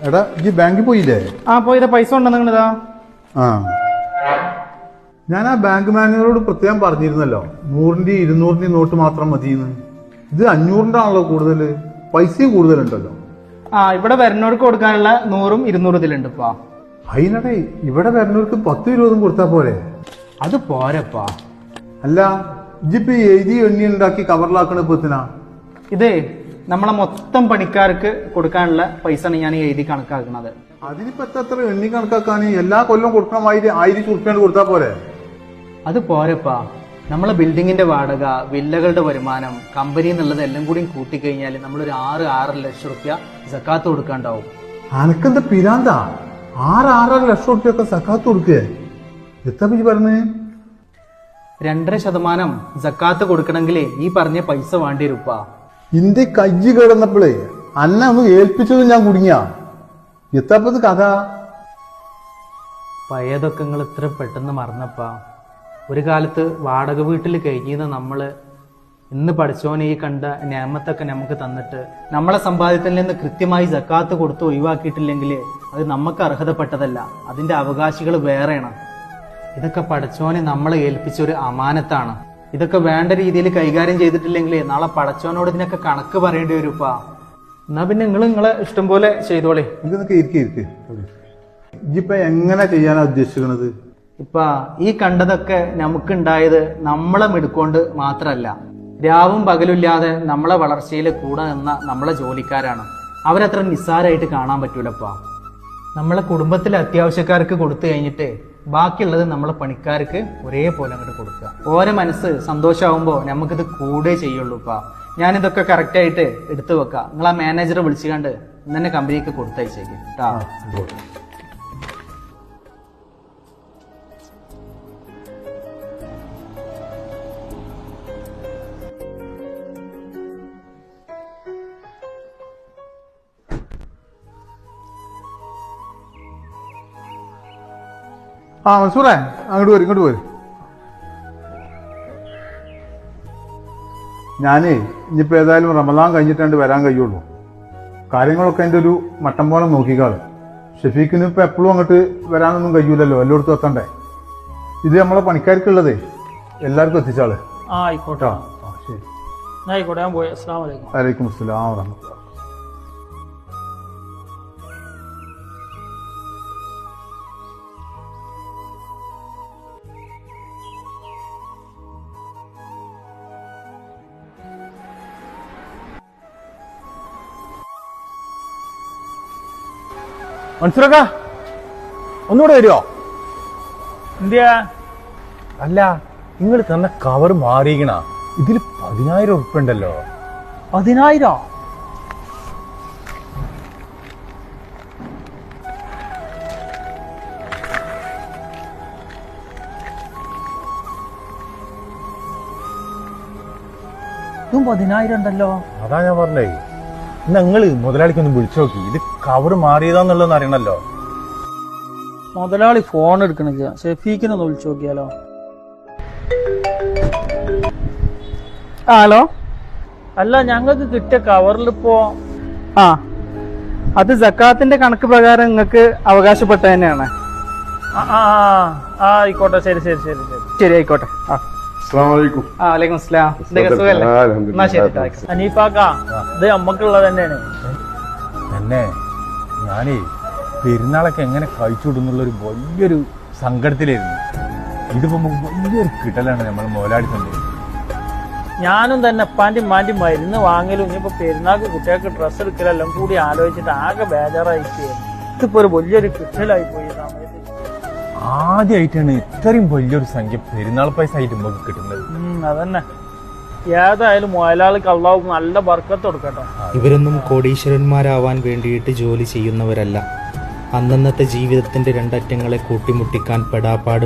എടാ ഈ ബാങ്കിൽ പോയില്ലേ? പോയില്ല. പൈസ ഉണ്ടോ നിങ്ങളിതാ? ഞാൻ ആ ബാങ്ക് മാനേജറോട് പ്രത്യേകം പറഞ്ഞിരുന്നല്ലോ 100-ന്റെയും 200-ന്റെയും നോട്ട് മാത്രം മതിയെന്ന്. ഇത് 500-ന്റെ ആണല്ലോ കൂടുതല്, പൈസയും കൂടുതലുണ്ടല്ലോ. ഇവിടെ വരുന്നവർക്ക് കൊടുക്കാനുള്ള 100-ഉം 200 ഇതിലുണ്ട്. അതിനടേ ഇവിടെ വരുന്നവർക്ക് 10-20 കൊടുത്താ പോരെ? അത് പോരപ്പാ. അല്ല ഇജിപ്പോ എഴുതി എണ്ണി ഉണ്ടാക്കി കവറിലാക്കണ ഇപ്പത്തിനാ? ഇതേ നമ്മളെ മൊത്തം പണിക്കാർക്ക് കൊടുക്കാനുള്ള പൈസയാണ് ഞാൻ എഴുതി കണക്കാക്കുന്നത്. അതിനിപ്പോ എത്ര എണ്ണി കണക്കാക്കാൻ? എല്ലാ കൊല്ലം കൊടുക്കണ 1000 ഉറുപ്പ്യ കൊടുത്താ പോരെ? അത് പോരപ്പാ. നമ്മളെ ബിൽഡിങ്ങിന്റെ വാടക, വില്ലകളുടെ വരുമാനം, കമ്പനി എന്നുള്ളത് എല്ലാം കൂടി കൂട്ടിക്കഴിഞ്ഞാൽ നമ്മളൊരു 6 ലക്ഷം റുപ്യ സക്കാത്ത് കൊടുക്കാണ്ടാവും. അനക്കെന്താ പിരാന്താ? 6 ലക്ഷം റുപ്യൊക്കെ സക്കാത്ത് കൊടുക്കേ? എത്ര പറഞ്ഞേ? 2.5% സക്കാത്ത് കൊടുക്കണമെങ്കിൽ ഈ പറഞ്ഞ പൈസ വേണ്ടി വരും. ഇന്ത്യ കയ്യ് കിടന്നപ്പോഴേ അന്ന ഒന്ന് ഏൽപ്പിച്ചത് ഞാൻ കുടുങ്ങിയ. എത്തപ്പത് കഥ? പഴയതൊക്കെ നിങ്ങൾ ഇത്ര പെട്ടെന്ന് മറന്നപ്പാ. ഒരു കാലത്ത് വാടക വീട്ടിൽ കഴിഞ്ഞിരുന്ന നമ്മള് ഇന്ന് പഠിച്ചോനെ ഈ കണ്ട നിയമത്തൊക്കെ നമുക്ക് തന്നിട്ട് നമ്മളെ സമ്പാദ്യത്തിൽ നിന്ന് കൃത്യമായി സക്കാത്ത് കൊടുത്ത് ഒഴിവാക്കിയിട്ടില്ലെങ്കിൽ അത് നമുക്ക് അർഹതപ്പെട്ടതല്ല, അതിന്റെ അവകാശികൾ വേറെയാണ്. ഇതൊക്കെ പഠിച്ചോനെ നമ്മളെ ഏൽപ്പിച്ച ഒരു അമാനത്താണ്. ഇതൊക്കെ വേണ്ട രീതിയിൽ കൈകാര്യം ചെയ്തിട്ടില്ലെങ്കിൽ നാളെ പടച്ചോനോട് ഇതിനൊക്കെ കണക്ക് പറയേണ്ടി വരുപ്പാ. എന്നാ പിന്നെ നിങ്ങളെ ഇഷ്ടം പോലെ ചെയ്തോളേ. ഇപ്പൊ എങ്ങനെ ചെയ്യാനാ ഉദ്ദേശിക്കുന്നത്? ഈ കണ്ടതൊക്കെ നമുക്കുണ്ടായത് നമ്മളെ മിടുക്കൊണ്ട് മാത്രല്ല, രാവും പകലില്ലാതെ നമ്മളെ വളർച്ചയിൽ കൂടെ നിന്ന നമ്മളെ ജോലിക്കാരാണ്. അവരത്ര നിസ്സാരമായിട്ട് കാണാൻ പറ്റൂലപ്പാ. നമ്മളെ കുടുംബത്തിലെ അത്യാവശ്യക്കാർക്ക് കൊടുത്തു കഴിഞ്ഞിട്ട് ബാക്കിയുള്ളത് നമ്മളെ പണിക്കാർക്ക് ഒരേപോലെ അങ്ങോട്ട് കൊടുക്കുക. ഓരോ മനസ്സ് സന്തോഷമാകുമ്പോൾ നമുക്കിത് കൂടെ ചെയ്യുള്ളൂപ്പാ. ഞാനിതൊക്കെ കറക്റ്റായിട്ട് എടുത്തു വെക്കാം. നിങ്ങൾ ആ മാനേജറെ വിളിച്ചുകൊണ്ട് ഇന്നെ കമ്പനിക്ക് കൊടുത്തയച്ചേക്ക് കേട്ടാ. മൻസൂറേ, ഇങ്ങോട്ട് പോര്. ഞാനേ ഇനിയിപ്പോ ഏതായാലും റമദാൻ കഴിഞ്ഞിട്ടാണ്ട് വരാൻ കഴിയുള്ളൂ. കാര്യങ്ങളൊക്കെ അതിന്റെ ഒരു മട്ടം പോലെ നോക്കിക്കാള്. ഷെഫീഖിന് ഇപ്പൊ എപ്പോഴും അങ്ങോട്ട് വരാനൊന്നും കഴിയൂലല്ലോ, എല്ലായിടത്തും എത്തണ്ടേ. ഇത് നമ്മളെ പണിക്കാർക്കുള്ളതേ എല്ലാവർക്കും എത്തിച്ചാള്. ആയിക്കോട്ടെ. ശരി, ആയിക്കോട്ടെ. ഞാൻ പോയി. അസ്സലാമു അലൈക്കും. വലൈക്കും അസ്സലാം വറഹ്മത്തുള്ളാഹി. മൻസൂറക്ക ഒന്നുകൂടെ വരുമോ? എന്തിയാ? അല്ല, നിങ്ങൾ തന്ന കവർ മാറിയിക്കണ. ഇതിൽ 10,000 ഉറുപ്പ്യ ഉണ്ടല്ലോ. 10,000? ഇതും 10,000 ഉണ്ടല്ലോ. അതാ ഞാൻ പറഞ്ഞേ, നിങ്ങള് മുതലാളിക്കൊന്ന് വിളിച്ചു നോക്കി. ഇത് കവർ മാറിയതാന്നുള്ളതെന്ന് അറിയണല്ലോ. മുതലാളി ഫോൺ എടുക്കണില്ല. ഷെഫീഖിനൊന്ന് വിളിച്ചു നോക്കിയാലോ? ഹലോ. അല്ല, ഞങ്ങൾക്ക് കിട്ടിയ കവറിലിപ്പോ അത് സക്കാത്തിന്റെ കണക്ക് പ്രകാരം നിങ്ങൾക്ക് അവകാശപ്പെട്ട തന്നെയാണ്. ആയിക്കോട്ടെ. ശരി ശരി ശരി ശരി ശരി, ആയിക്കോട്ടെ. വലൈക്കും അസ്സലാം. അനീഫാക്ക, ഇത് നമ്മക്കുള്ളത് തന്നെയാണ്. തന്നെ ഞാനേ പെരുന്നാളൊക്കെ എങ്ങനെ കഴിച്ചുവിടുന്നുള്ളൊരു വലിയൊരു സങ്കടത്തിലായിരുന്നു. ഇതിപ്പോ വലിയൊരു കിട്ടലാണ് നമ്മൾ മുതലാളി തന്നെ. ഞാനും തന്നെ അപ്പാന്റെയും മാന്റെയും മരുന്ന് വാങ്ങലും ഇനിയിപ്പോ പെരുന്നാൾക്ക് കുട്ടികൾക്ക് ഡ്രസ്സ് എടുക്കലെല്ലാം കൂടി ആലോചിച്ചിട്ട് ആകെ ബേജാറായിട്ട് ഇതിപ്പോ ഒരു വലിയൊരു കിട്ടലായി പോയി. ആദ്യമായിട്ടാണ് ഇത്രയും വലിയൊരു സംഖ്യ പെരുന്നാൾ പൈസ ആയിട്ട് നമുക്ക് കിട്ടുന്നത്. അതന്നെ. ഏതായാലും മുതലാളിക്ക് അള്ളാഹു നല്ല ബർക്കത്ത് കൊടുക്കട്ടെ. ഇവരൊന്നും കോടീശ്വരന്മാരാവാൻ വേണ്ടിയിട്ട് ജോലി ചെയ്യുന്നവരല്ല. അന്നന്നത്തെ ജീവിതത്തിന്റെ രണ്ടറ്റങ്ങളെ കൂട്ടിമുട്ടിക്കാൻ പെടാപ്പാട്